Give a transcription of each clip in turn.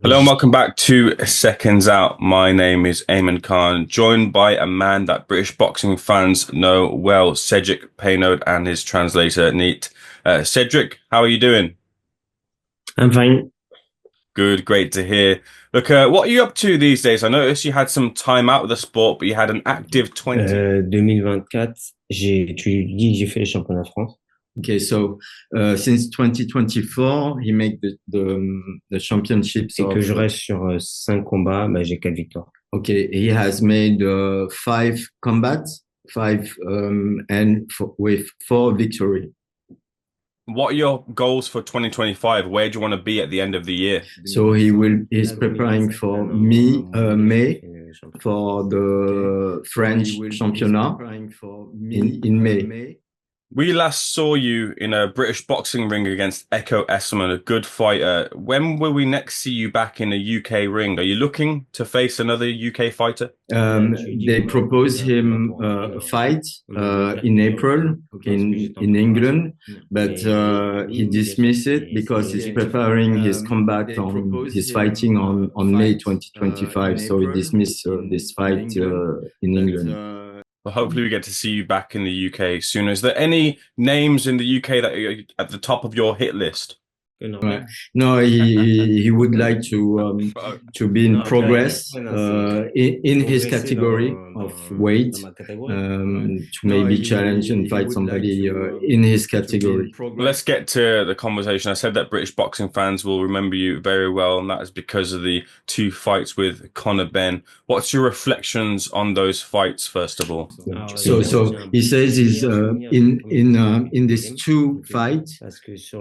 Hello and welcome back to Seconds Out. My name is Ayman Khan, joined by a man that British boxing fans know well, Cedric Peynaud, and his translator, Neat. Cedric, how are you doing? I'm fine. Good, great to hear. Look, what are you up to these days? I noticed you had some time out of the sport, but you had an active 20. 2024, j'ai fait les championnats de France. Okay, so since 2024, he made the championships. Et que je reste sur 5 combats, j'ai 4 victoires. Okay, he has made 5 combats, with 4 victory. What are your goals for 2025? Where do you want to be at the end of the year? So he's preparing for May for the French championnat in May. We last saw you in a British boxing ring against Echo Esserman, a good fighter. When will we next see you back in a UK ring? Are you looking to face another UK fighter? They proposed him a fight in April in England, but he dismissed it because he's preparing his combat his fighting on May 2025. So he dismissed this fight in England. Well, hopefully we get to see you back in the UK soon. Is there any names in the UK that are at the top of your hit list? No, he would like to be in progress in his category of weight, to maybe challenge and fight somebody in his category. Let's get to the conversation. I said that British boxing fans will remember you very well, and that is because of the 2 fights with Conor Benn. What's your reflections on those fights, first of all? So he says he's in these 2 fights,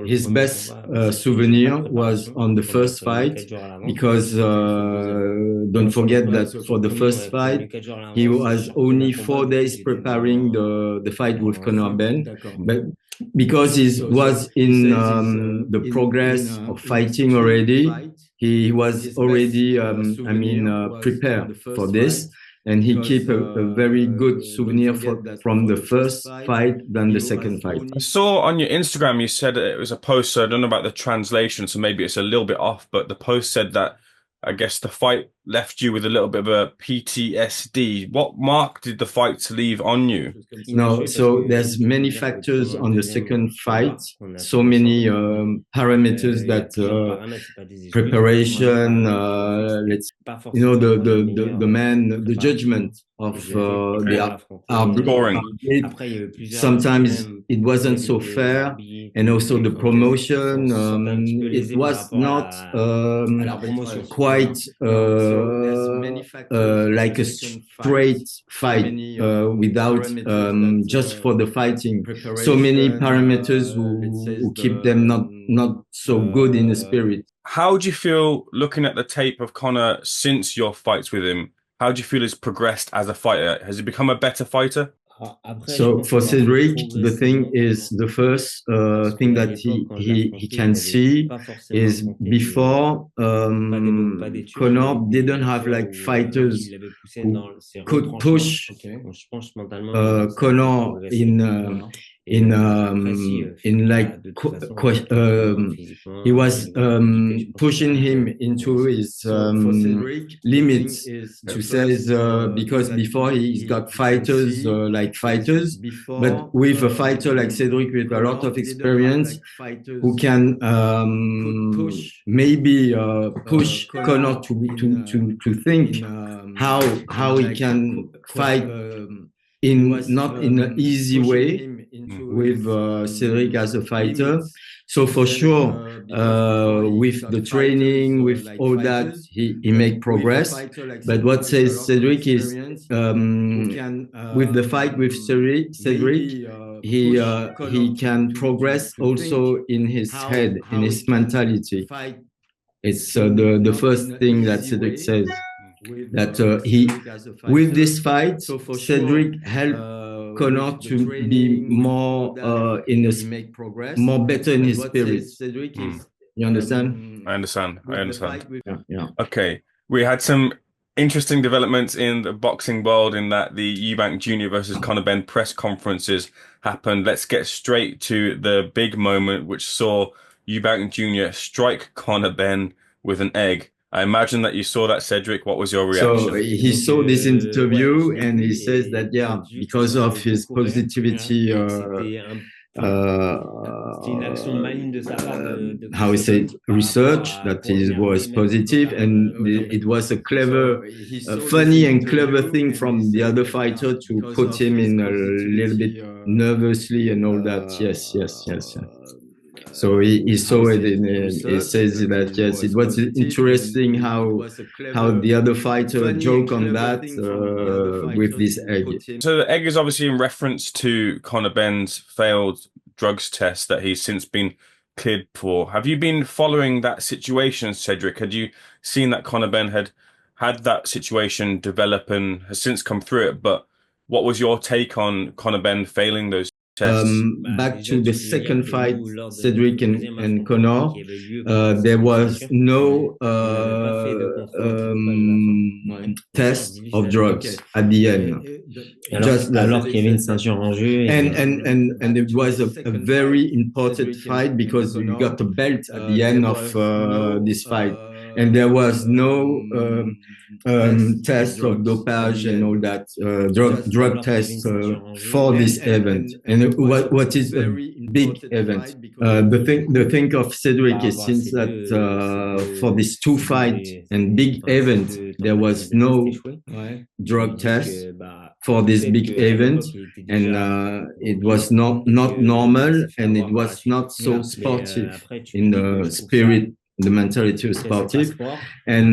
his best souvenir was on the first fight, because don't forget that for the first fight he was only 4 days preparing the fight with Conor Benn, but because he was in the progress of fighting already, he was already prepared for this. And he keep a very good souvenir from the first fight than the second fight. I saw on your Instagram you said it was a post, so I don't know about the translation, so maybe it's a little bit off, but the post said that I guess the fight left you with a little bit of a PTSD. What mark did the fights leave on you? No, so there's many factors on the second fight, so many parameters that preparation, the judgment of the arbiter. Sometimes it wasn't so fair, and also the promotion, it was not quite like a straight fight without just for the fighting. So many parameters who keep them not so good in the spirit. How do you feel looking at the tape of Conor since your fights with him? How do you feel he's progressed as a fighter? Has he become a better fighter? So for Cedric, the thing is, the first thing that he can see is before Conor didn't have like fighters who could push Conor he was pushing him into his limits, to say, because before he's got fighters but with a fighter like Cedric with a lot of experience who can maybe push Conor to think how he can fight not in an easy way with Cedric as a fighter. So for sure, with the training, with all that, he make progress. But what says Cedric is, with the fight with Cedric, he can progress also in his head, in his mentality. It's the first thing that Cedric says, that he, with this fight, Cedric helped Conor to be more more better in his spirit. You understand? I understand. Yeah. Okay. We had some interesting developments in the boxing world, in that the Eubank Jr versus Conor Benn press conferences happened. Let's get straight to the big moment, which saw Eubank Jr strike Conor Benn with an egg. I imagine that you saw that, Cedric. What was your So reaction? he saw this interview and he says that, yeah, because of his positivity, how we say, research that he was positive, and it was a clever, funny and clever thing from the other fighter to put him in a little bit nervously and all that. Yes, yes, yes, yes. So he saw it and he says that, yes, it was interesting how the other fighter joke on that with this egg. So the egg is obviously in reference to Conor Benn's failed drugs test that he's since been cleared for. Have you been following that situation, Cedric? Had you seen that Conor Benn had that situation develop and has since come through it? But what was your take on Conor Benn failing those tests? Back to the second fight, Cedric and Conor, there was no test of drugs at the end. Alors qu'il y avait une ceinture en jeu. And it was a very important fight because you got a belt at the end of this fight. And there was no test of dopage and all that, drug tests for this event. And what is a big event? The thing of Cedric is since that for these two fights and big event, there was no drug test for this big event, and it was not normal, and it was not so sportive in the spirit, the mentality of sportive, and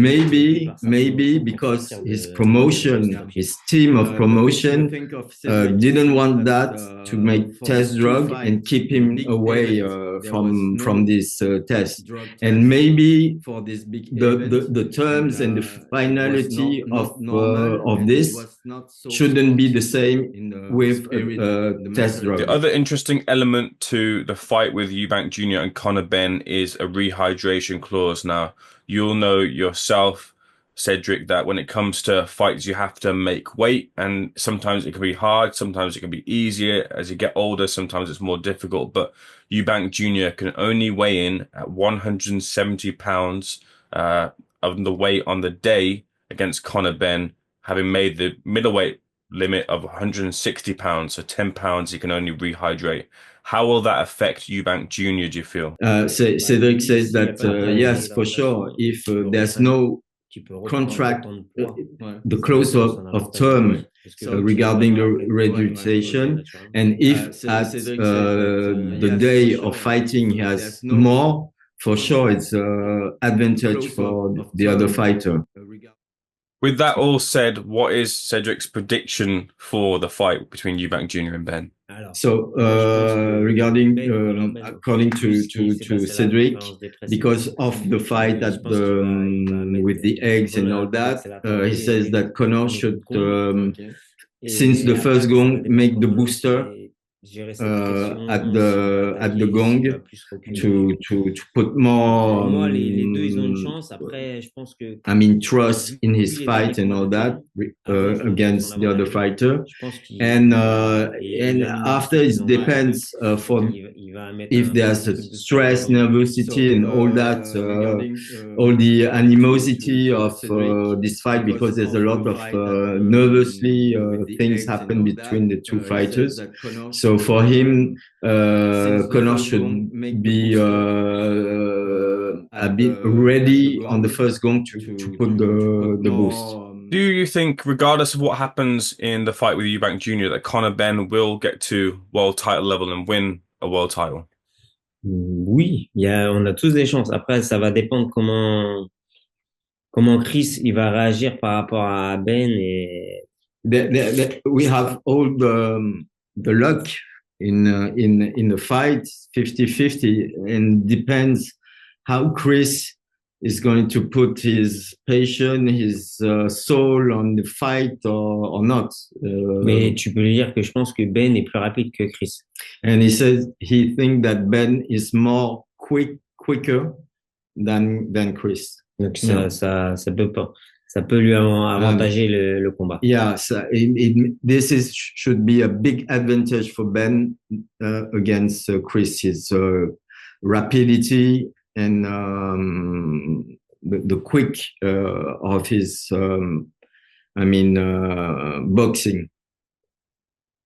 maybe because his promotion, his team of promotion didn't want that to make test drug and keep him away from this test, and maybe the terms and the finality of this shouldn't be the same with test drug. The other interesting element to the fight with Eubank Jr. and Conor Benn is a rehydration clause. Now, you'll know yourself, Cedric, that when it comes to fights, you have to make weight, and sometimes it can be hard, sometimes it can be easier. As you get older, sometimes it's more difficult, but Eubank Jr. can only weigh in at 170 pounds of the weight on the day against Conor Benn, having made the middleweight limit of 160 pounds, so 10 pounds he can only rehydrate. How will that affect Eubank Jr., do you feel? Cedric says that, yes, for sure, if there's no contract, the clause of term regarding the reduction, and if at the day of fighting he has more, for sure it's advantage for the other fighter. With that all said, what is Cedric's prediction for the fight between Eubank Jr. and Benn? So regarding, according to Cedric, because of the fight at with the eggs and all that, he says that Conor should, since the first gong, make the booster at the gong to put more trust in his fight and all that against the other fighter, and after it depends for if there's a stress, nervosity and all that, all the animosity of this fight, because there's a lot of nervously things happen between the two fighters. So for him, Conor should be a bit ready on the first gong to put the boost. Do you think, regardless of what happens in the fight with Eubank Jr., that Conor Benn will get to world title level and win a world title? Oui, on a tous des chances. Après, ça va dépendre comment Chris il va réagir par rapport à Ben, et we have all the luck in the fight, 50-50, and depends how Chris is going to put his passion, his soul on the fight or not. Mais tu peux lui dire que je pense que Ben est plus rapide que Chris. And he says he thinks that Ben is more quicker than Chris. Donc ça peut lui avantager le combat. Yeah, so this should be a big advantage for Ben against Chris. His rapidity and the quick of his, boxing.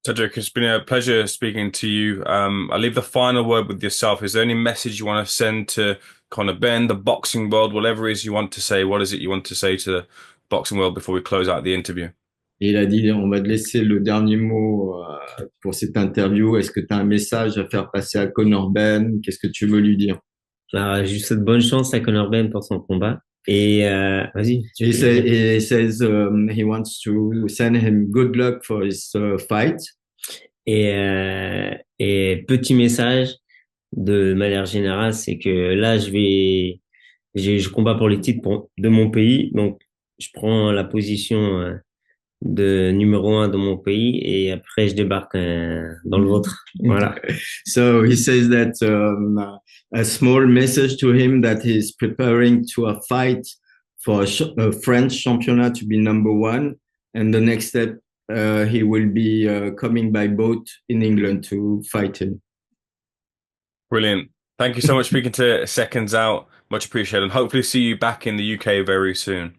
Cedric, it's been a pleasure speaking to you. I'll leave the final word with yourself. Is there any message you want to send to Conor Benn, the boxing world, whatever it is you want to say? What is it you want to say to the boxing world before we close out the interview? Et il a dit, on va te laisser le dernier mot pour cette interview. Est-ce que tu as un message à faire passer à Conor Benn? Qu'est-ce que tu veux lui dire? Alors, je lui souhaite bonne chance à Conor Benn pour son combat. Et vas-y. He says he wants to send him good luck for his fight. Et petit message de manière générale, c'est que là, je combats pour les titres de mon pays, donc je prends la position de numéro 1 de mon pays et après je débarque dans le vôtre. Voilà. So he says that a small message to him that he's preparing to a fight for a French championnat to be number 1, and the next step he will be coming by boat in England to fight him. Brilliant. Thank you so much for speaking to Seconds Out. Much appreciated. And hopefully see you back in the UK very soon.